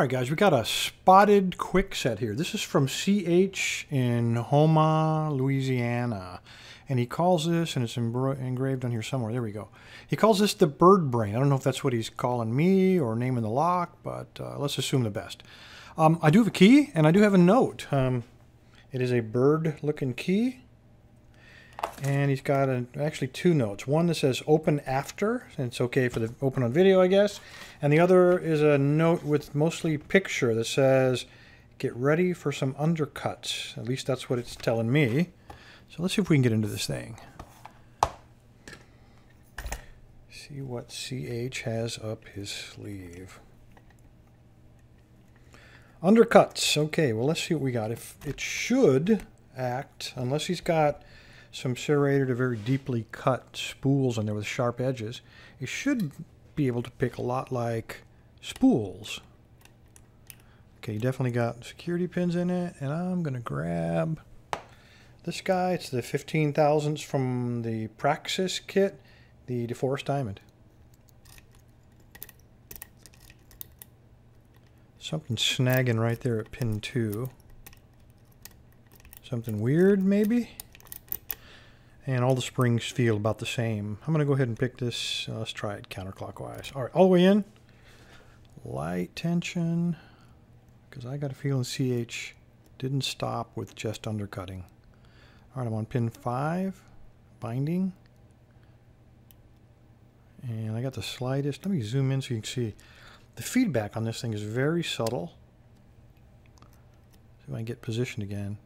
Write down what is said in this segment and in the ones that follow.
All right, guys, we got a spotted Kwikset here. This is from CH in Houma, Louisiana. And he calls this, and it's engraved on here somewhere. There we go. He calls this the Birdbrain. I don't know if that's what he's calling me or naming the lock, but let's assume the best. I do have a key, and I do have a note. It is a bird-looking key. And he's got actually two notes. One that says open after, and it's okay for the open on video, I guess. And the other is a note with mostly picture that says get ready for some undercuts. At least that's what it's telling me. So let's see if we can get into this thing. See what CH has up his sleeve. Undercuts. Okay, well, let's see what we got. If it should act, unless he's got some serrated or very deeply cut spools on there with sharp edges, it should be able to pick a lot like spools. Okay, definitely got security pins in it, and I'm going to grab this guy. It's the 15 thousandths from the Praxis kit, the DeForest Diamond. Something snagging right there at pin 2. Something weird, maybe? And all the springs feel about the same. I'm going to go ahead and pick this. Let's try it counterclockwise. All right, all the way in. Light tension. Because I got a feeling CH didn't stop with just undercutting. All right, I'm on pin 5. Binding. And I got the slightest. Let me zoom in so you can see. The feedback on this thing is very subtle. See if I can get positioned again.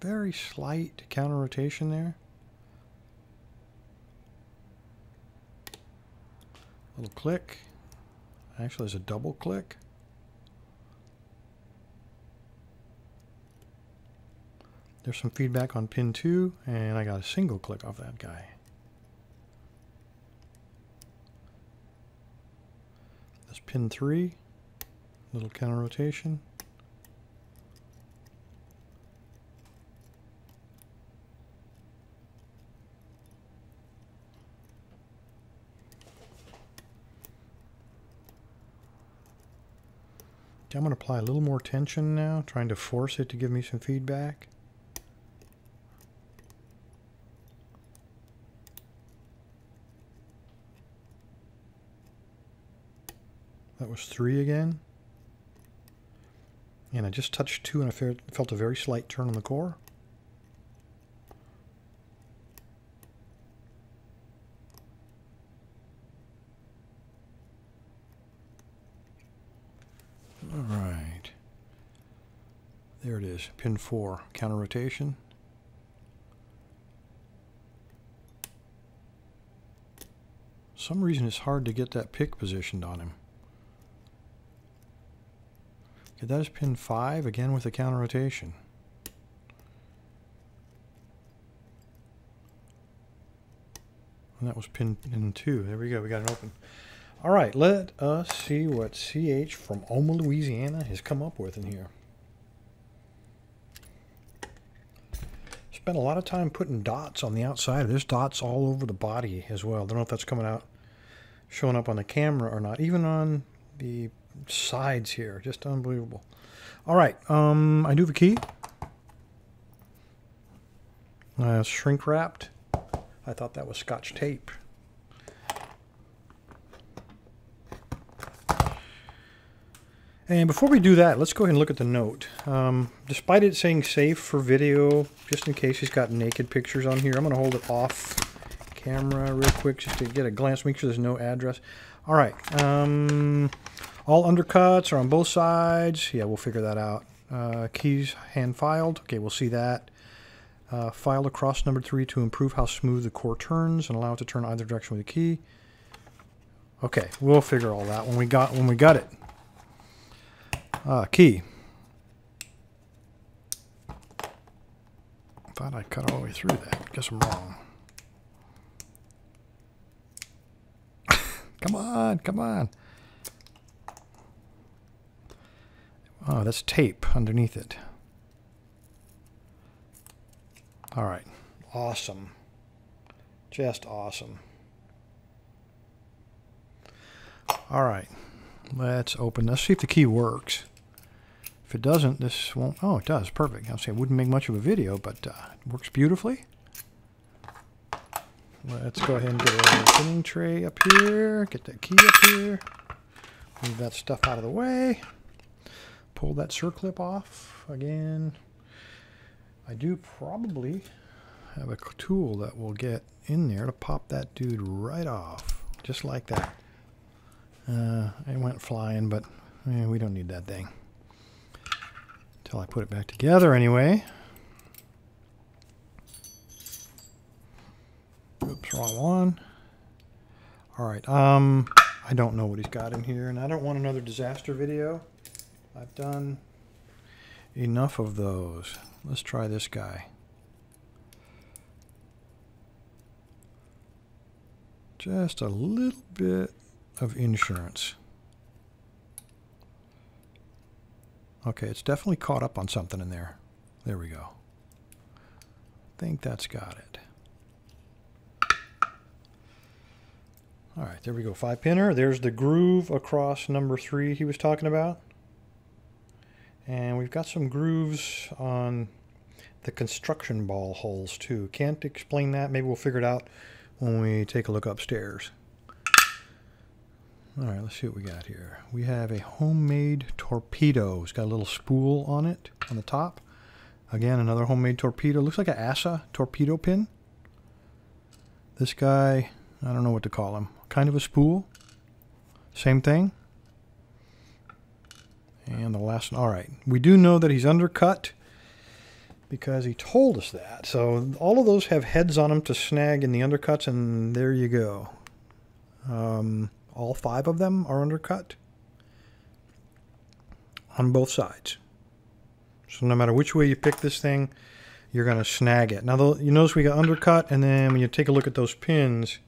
Very slight counter rotation there. Little click. Actually, there's a double click. There's some feedback on pin 2, and I got a single click off that guy. That's pin 3. Little counter rotation. I'm going to apply a little more tension now, trying to force it to give me some feedback. That was 3 again. And I just touched 2 and I felt a very slight turn on the core. All right, there it is, pin 4, counter rotation. For some reason it's hard to get that pick positioned on him. Okay, that is pin 5, again with the counter rotation. And that was pin 2. There we go, we got it open. All right, let us see what CH from Houma, Louisiana has come up with in here. Spent a lot of time putting dots on the outside. There's dots all over the body as well. Don't know if that's coming out, showing up on the camera or not. Even on the sides here, just unbelievable. All right, I do have a key. Shrink wrapped. I thought that was Scotch tape. And before we do that, let's go ahead and look at the note. Despite it saying safe for video, just in case he's got naked pictures on here, I'm going to hold it off camera real quick just to get a glance, make sure there's no address. All right. All undercuts are on both sides. Yeah, we'll figure that out. Keys hand filed. Okay, we'll see that. Filed across number 3 to improve how smooth the core turns and allow it to turn either direction with the key. Okay, we'll figure all that when we got it. Key. Thought I cut all the way through that. Guess I'm wrong. Come on, come on. Oh, that's tape underneath it. All right. Awesome. Just awesome. All right. Let's open. Let's see if the key works. If it doesn't, this won't. Oh, it does. Perfect. I'll say it wouldn't make much of a video, but it works beautifully. Let's go ahead and get a spinning tray up here. Get that key up here. Move that stuff out of the way. Pull that circlip off again. I do probably have a tool that will get in there to pop that dude right off. Just like that. It went flying, but we don't need that thing. Until I put it back together anyway. Oops, wrong one. Alright, I don't know what he's got in here, and I don't want another disaster video. I've done enough of those. Let's try this guy. Just a little bit of insurance. Okay, it's definitely caught up on something in there. There we go. I think that's got it. All right, there we go. 5-pinner. There's the groove across number 3 he was talking about. And we've got some grooves on the construction ball holes too. Can't explain that. Maybe we'll figure it out when we take a look upstairs. All right, let's see what we got here. We have a homemade torpedo. It's got a little spool on it on the top. Again, another homemade torpedo. Looks like an ASA torpedo pin. This guy, I don't know what to call him. Kind of a spool. Same thing. And the last one. All right. We do know that he's undercut because he told us that. So all of those have heads on them to snag in the undercuts, and there you go. All 5 of them are undercut on both sides. So no matter which way you pick this thing, you're going to snag it. Now, you notice we got undercut, and then when you take a look at those pins,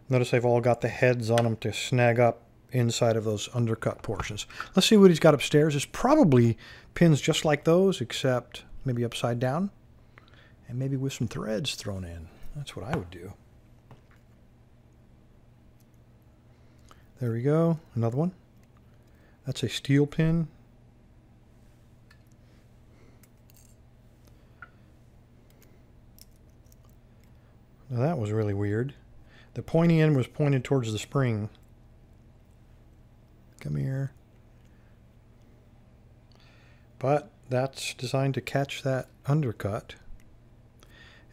notice they've all got the heads on them to snag up inside of those undercut portions. Let's see what he's got upstairs. It's probably pins just like those, except maybe upside down, and maybe with some threads thrown in. That's what I would do. There we go. Another one. That's a steel pin. Now that was really weird. The pointy end was pointed towards the spring. Come here. But that's designed to catch that undercut.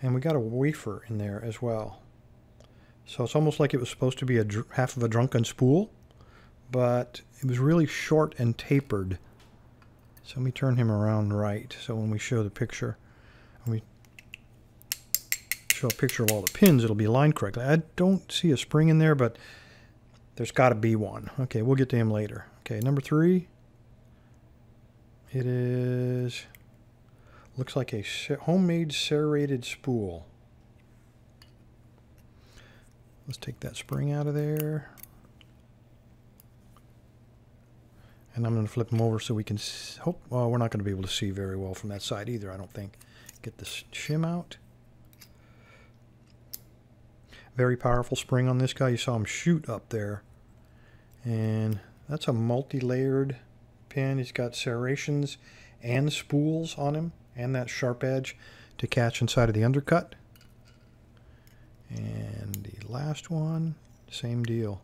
And we got a wafer in there as well. So it's almost like it was supposed to be half of a drunken spool, but it was really short and tapered. So let me turn him around right, so when we show the picture, when we show a picture of all the pins, it'll be aligned correctly. I don't see a spring in there, but there's got to be one. Okay, we'll get to him later. Okay, number 3. It is, looks like a homemade serrated spool. Let's take that spring out of there. And I'm going to flip them over so we can hope. Well, we're not going to be able to see very well from that side either, I don't think. Get the shim out. Very powerful spring on this guy. You saw him shoot up there. And that's a multi-layered pin. He's got serrations and spools on him, and that sharp edge to catch inside of the undercut. And the last one, same deal.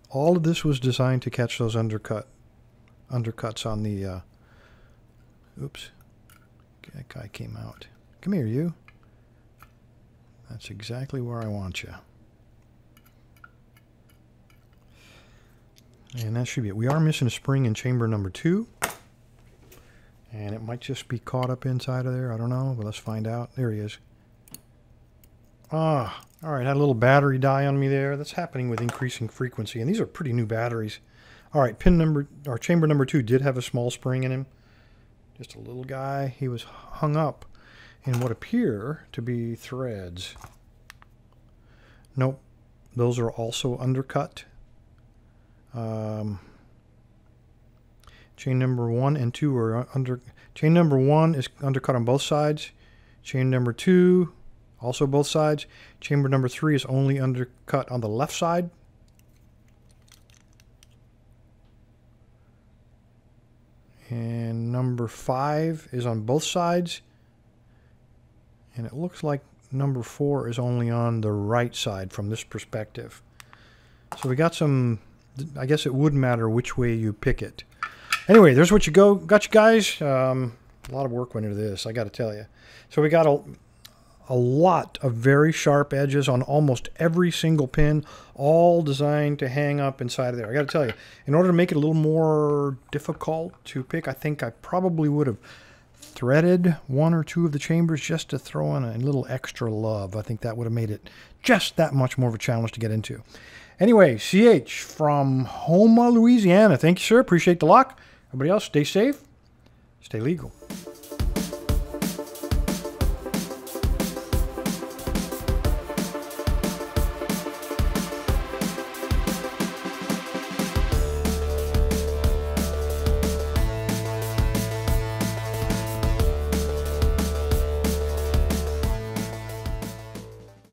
All of this was designed to catch those undercuts on the oops, that guy came out. Come here, you. That's exactly where I want you. And that should be it. We are missing a spring in chamber number 2. And it might just be caught up inside of there. I don't know, but let's find out. There he is. Ah, all right. Had a little battery die on me there. That's happening with increasing frequency. And these are pretty new batteries. All right, chamber number 2 did have a small spring in him. Just a little guy. He was hung up in what appear to be threads. Nope. Those are also undercut. Chain number 1 and 2 are chain number 1 is undercut on both sides. Chain number 2 Also both sides. Chamber number 3 is only undercut on the left side. And number 5 is on both sides. And it looks like number 4 is only on the right side from this perspective. So we got some, I guess it would matter which way you pick it. Anyway, there's what you got, you guys. A lot of work went into this, I got to tell you. So we got a lot of very sharp edges on almost every single pin, all designed to hang up inside of there. I got to tell you, in order to make it a little more difficult to pick, I think I probably would have threaded 1 or 2 of the chambers just to throw in a little extra love. I think that would have made it just that much more of a challenge to get into. Anyway, CH from Houma, Louisiana. Thank you, sir. Appreciate the lock. Everybody else, stay safe, stay legal.